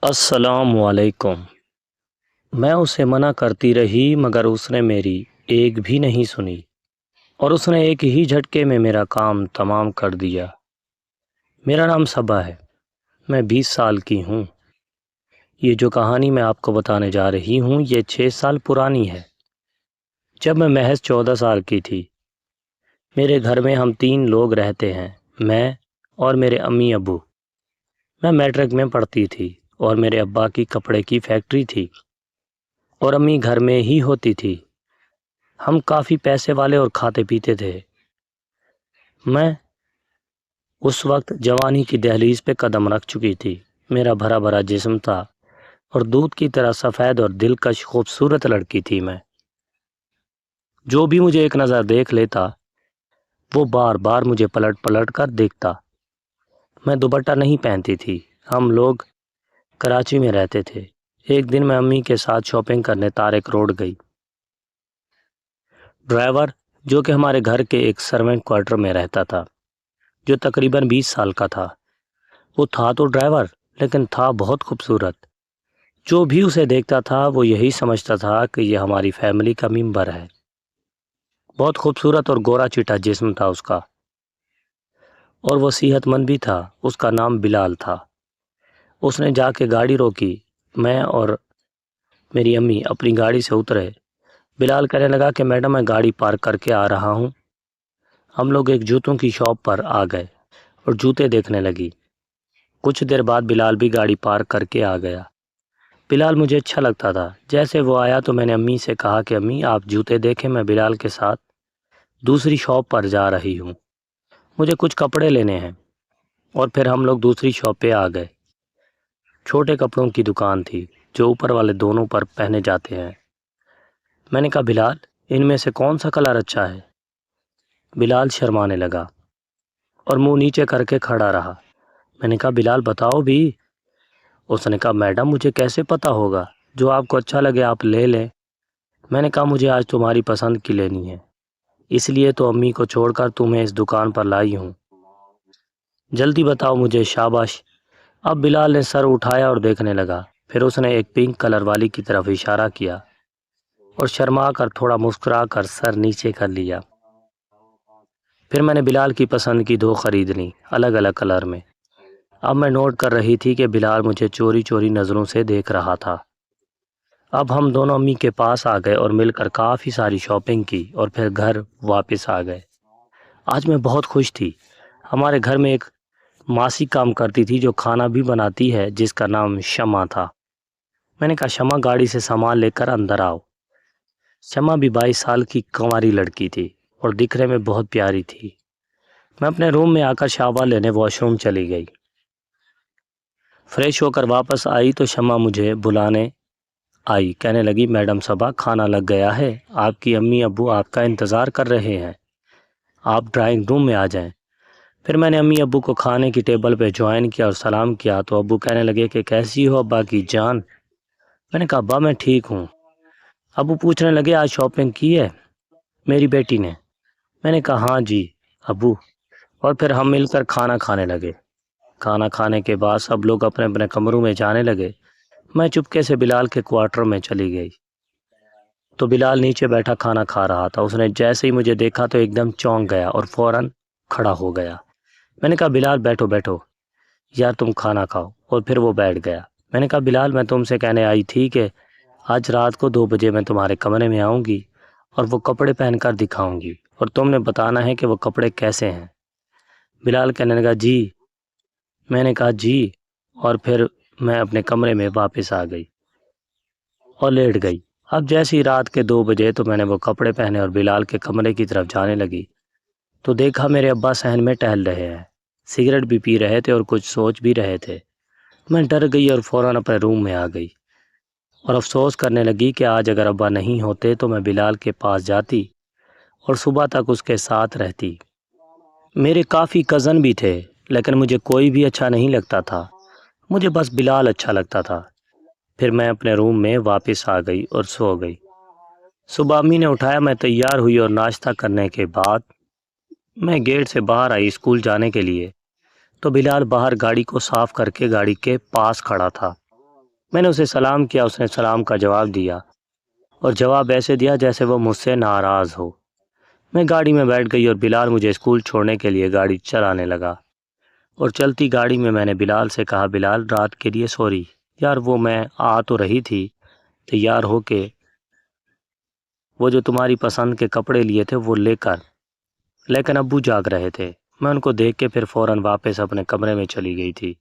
السلام علیکم۔ میں اسے منع کرتی رہی مگر اس نے میری ایک بھی نہیں سنی اور اس نے ایک ہی جھٹکے میں میرا کام تمام کر دیا۔ میرا نام صبا ہے، میں 20 سال کی ہوں۔ یہ جو کہانی میں آپ کو بتانے جا رہی ہوں یہ 6 سال پرانی ہے، جب میں محض 14 سال کی تھی۔ میرے گھر میں ہم 3 لوگ رہتے ہیں، میں اور میرے امی ابو۔ میں میٹرک میں پڑھتی تھی اور میرے ابا کی کپڑے کی فیکٹری تھی اور امی گھر میں ہی ہوتی تھی۔ ہم کافی پیسے والے اور کھاتے پیتے تھے۔ میں اس وقت جوانی کی دہلیز پہ قدم رکھ چکی تھی۔ میرا بھرا بھرا جسم تھا اور دودھ کی طرح سفید اور دلکش خوبصورت لڑکی تھی میں۔ جو بھی مجھے ایک نظر دیکھ لیتا وہ بار بار مجھے پلٹ پلٹ کر دیکھتا۔ میں دوپٹہ نہیں پہنتی تھی۔ ہم لوگ کراچی میں رہتے تھے۔ ایک دن میں امی کے ساتھ شاپنگ کرنے طارق روڈ گئی۔ ڈرائیور جو کہ ہمارے گھر کے ایک سرونٹ کوارٹر میں رہتا تھا، جو تقریباً 20 سال کا تھا، وہ تھا تو ڈرائیور لیکن تھا بہت خوبصورت۔ جو بھی اسے دیکھتا تھا وہ یہی سمجھتا تھا کہ یہ ہماری فیملی کا ممبر ہے۔ بہت خوبصورت اور گورا چٹا جسم تھا اس کا اور وہ صحت مند بھی تھا۔ اس کا نام بلال تھا۔ اس نے جا کے گاڑی روکی۔ میں اور میری امی اپنی گاڑی سے اترے۔ بلال کہنے لگا کہ میڈم میں گاڑی پارک کر کے آ رہا ہوں۔ ہم لوگ ایک جوتوں کی شاپ پر آ گئے اور جوتے دیکھنے لگی۔ کچھ دیر بعد بلال بھی گاڑی پارک کر کے آ گیا۔ بلال مجھے اچھا لگتا تھا۔ جیسے وہ آیا تو میں نے امی سے کہا کہ امی آپ جوتے دیکھیں، میں بلال کے ساتھ دوسری شاپ پر جا رہی ہوں، مجھے کچھ کپڑے لینے ہیں۔ اور پھر ہم لوگ دوسری شاپ پہ آ گئے۔ چھوٹے کپڑوں کی دکان تھی جو اوپر والے دونوں پر پہنے جاتے ہیں۔ میں نے کہا بلال ان میں سے کون سا کلر اچھا ہے؟ بلال شرمانے لگا اور منہ نیچے کر کے کھڑا رہا۔ میں نے کہا بلال بتاؤ بھی۔ اس نے کہا میڈم مجھے کیسے پتہ ہوگا، جو آپ کو اچھا لگے آپ لے لیں۔ میں نے کہا مجھے آج تمہاری پسند کی لینی ہے، اس لیے تو امی کو چھوڑ کر تمہیں اس دکان پر لائی ہوں، جلدی بتاؤ مجھے۔ شاباش۔ اب بلال نے سر اٹھایا اور دیکھنے لگا۔ پھر اس نے ایک پنک کلر والی کی طرف اشارہ کیا اور شرما کر تھوڑا مسکرا کر سر نیچے کر لیا۔ پھر میں نے بلال کی پسند کی 2 خرید لی الگ الگ کلر میں۔ اب میں نوٹ کر رہی تھی کہ بلال مجھے چوری چوری نظروں سے دیکھ رہا تھا۔ اب ہم دونوں امی کے پاس آ گئے اور مل کر کافی ساری شاپنگ کی اور پھر گھر واپس آ گئے۔ آج میں بہت خوش تھی۔ ہمارے گھر میں ایک ماسی کام کرتی تھی جو کھانا بھی بناتی ہے، جس کا نام شمع تھا۔ میں نے کہا شمع گاڑی سے سامان لے کر اندر آؤ۔ شمع بھی 22 سال کی کنواری لڑکی تھی اور دکھنے میں بہت پیاری تھی۔ میں اپنے روم میں آ کر شاور لینے واش روم چلی گئی۔ فریش ہو کر واپس آئی تو شمع مجھے بلانے آئی، کہنے لگی میڈم صبا کھانا لگ گیا ہے، آپ کی امی ابو آپ کا انتظار کر رہے ہیں، آپ ڈرائنگ روم میں آ جائیں۔ پھر میں نے امی ابو کو کھانے کی ٹیبل پہ جوائن کیا اور سلام کیا تو ابو کہنے لگے کہ کیسی ہو ابا کی جان؟ میں نے کہا ابا میں ٹھیک ہوں۔ ابو پوچھنے لگے آج شاپنگ کی ہے میری بیٹی نے؟ میں نے کہا ہاں جی ابو۔ اور پھر ہم مل کر کھانا کھانے لگے۔ کھانا کھانے کے بعد سب لوگ اپنے اپنے کمروں میں جانے لگے۔ میں چپکے سے بلال کے کوارٹر میں چلی گئی تو بلال نیچے بیٹھا کھانا کھا رہا تھا۔ اس نے جیسے ہی مجھے دیکھا تو ایک دم چونک گیا اور فوراً کھڑا ہو گیا۔ میں نے کہا بلال بیٹھو بیٹھو یار تم کھانا کھاؤ، اور پھر وہ بیٹھ گیا۔ میں نے کہا بلال میں تم سے کہنے آئی تھی کہ آج رات کو 2 بجے میں تمہارے کمرے میں آؤں گی اور وہ کپڑے پہن کر دکھاؤں گی اور تم نے بتانا ہے کہ وہ کپڑے کیسے ہیں۔ بلال کہنے لگا جی۔ میں نے کہا جی، اور پھر میں اپنے کمرے میں واپس آ گئی اور لیٹ گئی۔ اب جیسی رات کے 2 بجے تو میں نے وہ کپڑے پہنے اور بلال کے کمرے کی طرف جانے لگی تو دیکھا میرے ابا صحن میں ٹہل رہے ہیں، سگریٹ بھی پی رہے تھے اور کچھ سوچ بھی رہے تھے۔ میں ڈر گئی اور فوراً اپنے روم میں آ گئی اور افسوس کرنے لگی کہ آج اگر ابا نہیں ہوتے تو میں بلال کے پاس جاتی اور صبح تک اس کے ساتھ رہتی۔ میرے کافی کزن بھی تھے لیکن مجھے کوئی بھی اچھا نہیں لگتا تھا، مجھے بس بلال اچھا لگتا تھا۔ پھر میں اپنے روم میں واپس آ گئی اور سو گئی۔ صبح امی نے اٹھایا، میں تیار ہوئی اور ناشتہ کرنے کے بعد میں گیٹ سے باہر آئی اسکول جانے کے لیے تو بلال باہر گاڑی کو صاف کر کے گاڑی کے پاس کھڑا تھا۔ میں نے اسے سلام کیا، اس نے سلام کا جواب دیا اور جواب ایسے دیا جیسے وہ مجھ سے ناراض ہو۔ میں گاڑی میں بیٹھ گئی اور بلال مجھے اسکول چھوڑنے کے لیے گاڑی چلانے لگا، اور چلتی گاڑی میں میں نے بلال سے کہا، بلال رات کے لیے سوری یار، وہ میں آ تو رہی تھی تیار ہو کے، وہ جو تمہاری پسند کے کپڑے لیے تھے وہ لے کر، لیکن ابو جاگ رہے تھے۔ میں ان کو دیکھ کے پھر فوراً واپس اپنے کمرے میں چلی گئی تھی۔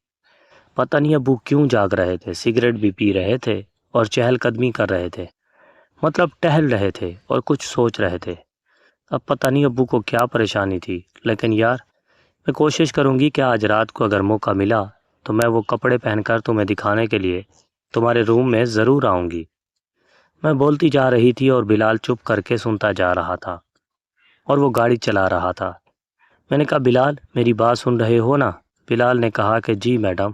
پتہ نہیں ابو کیوں جاگ رہے تھے، سگریٹ بھی پی رہے تھے اور چہل قدمی کر رہے تھے، مطلب ٹہل رہے تھے اور کچھ سوچ رہے تھے۔ اب پتہ نہیں ابو کو کیا پریشانی تھی، لیکن یار میں کوشش کروں گی کہ آج رات کو اگر موقع ملا تو میں وہ کپڑے پہن کر تمہیں دکھانے کے لیے تمہارے روم میں ضرور آؤں گی۔ میں بولتی جا رہی تھی اور بلال چپ کر کے سنتا جا رہا تھا اور وہ گاڑی چلا رہا تھا۔ میں نے کہا، بلال میری بات سن رہے ہو نا؟ بلال نے کہا کہ جی میڈم۔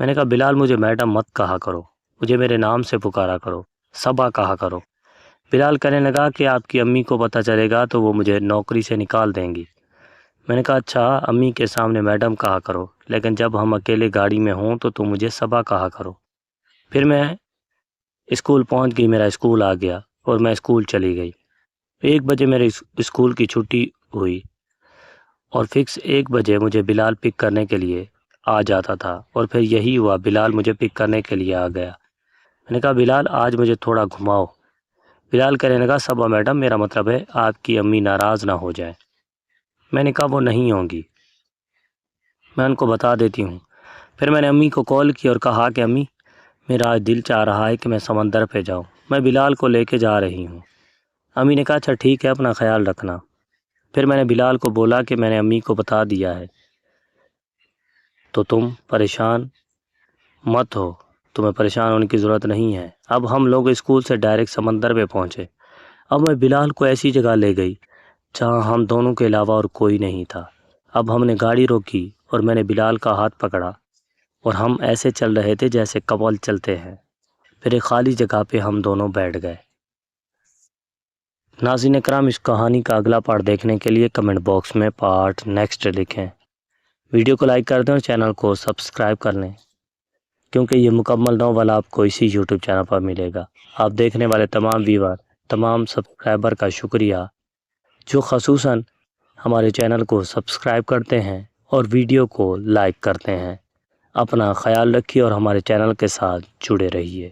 میں نے کہا، بلال مجھے میڈم مت کہا کرو، مجھے میرے نام سے پکارا کرو، صبا کہا کرو۔ بلال کہنے لگا کہ آپ کی امی کو پتہ چلے گا تو وہ مجھے نوکری سے نکال دیں گی۔ میں نے کہا، اچھا امی کے سامنے میڈم کہا کرو، لیکن جب ہم اکیلے گاڑی میں ہوں تو تم مجھے صبا کہا کرو۔ پھر میں اسکول پہنچ گئی، میرا اسکول آ گیا اور میں اسکول چلی گئی۔ 1 بجے میرے اسکول کی چھٹی ہوئی اور فکس 1 بجے مجھے بلال پک کرنے کے لیے آ جاتا تھا، اور پھر یہی ہوا، بلال مجھے پک کرنے کے لیے آ گیا۔ میں نے کہا، بلال آج مجھے تھوڑا گھماؤ۔ بلال کہنے لگا، صبا میڈم میرا مطلب ہے آپ کی امی ناراض نہ ہو جائیں۔ میں نے کہا، وہ نہیں ہوں گی، میں ان کو بتا دیتی ہوں۔ پھر میں نے امی کو کال کی اور کہا کہ امی میرا آج دل چاہ رہا ہے کہ میں سمندر پہ جاؤں، میں بلال کو لے کے جا رہی ہوں۔ امی نے کہا، اچھا ٹھیک ہے، اپنا خیال رکھنا۔ پھر میں نے بلال کو بولا کہ میں نے امی کو بتا دیا ہے تو تم پریشان مت ہو، تمہیں پریشان ہونے کی ضرورت نہیں ہے۔ اب ہم لوگ اسکول سے ڈائریکٹ سمندر پہ پہنچے۔ اب میں بلال کو ایسی جگہ لے گئی جہاں ہم دونوں کے علاوہ اور کوئی نہیں تھا۔ اب ہم نے گاڑی روکی اور میں نے بلال کا ہاتھ پکڑا اور ہم ایسے چل رہے تھے جیسے کپل چلتے ہیں۔ پھر ایک خالی جگہ پہ ہم دونوں بیٹھ گئے۔ ناظرین کرام، اس کہانی کا اگلا پارٹ دیکھنے کے لیے کمنٹ باکس میں پارٹ نیکسٹ لکھیں۔ ویڈیو کو لائک کر دیں اور چینل کو سبسکرائب کر لیں، کیونکہ یہ مکمل ناول آپ کو اسی یوٹیوب چینل پر ملے گا۔ آپ دیکھنے والے تمام ویور، تمام سبسکرائبر کا شکریہ جو خصوصاً ہمارے چینل کو سبسکرائب کرتے ہیں اور ویڈیو کو لائک کرتے ہیں۔ اپنا خیال رکھیے اور ہمارے چینل کے ساتھ جڑے رہیے۔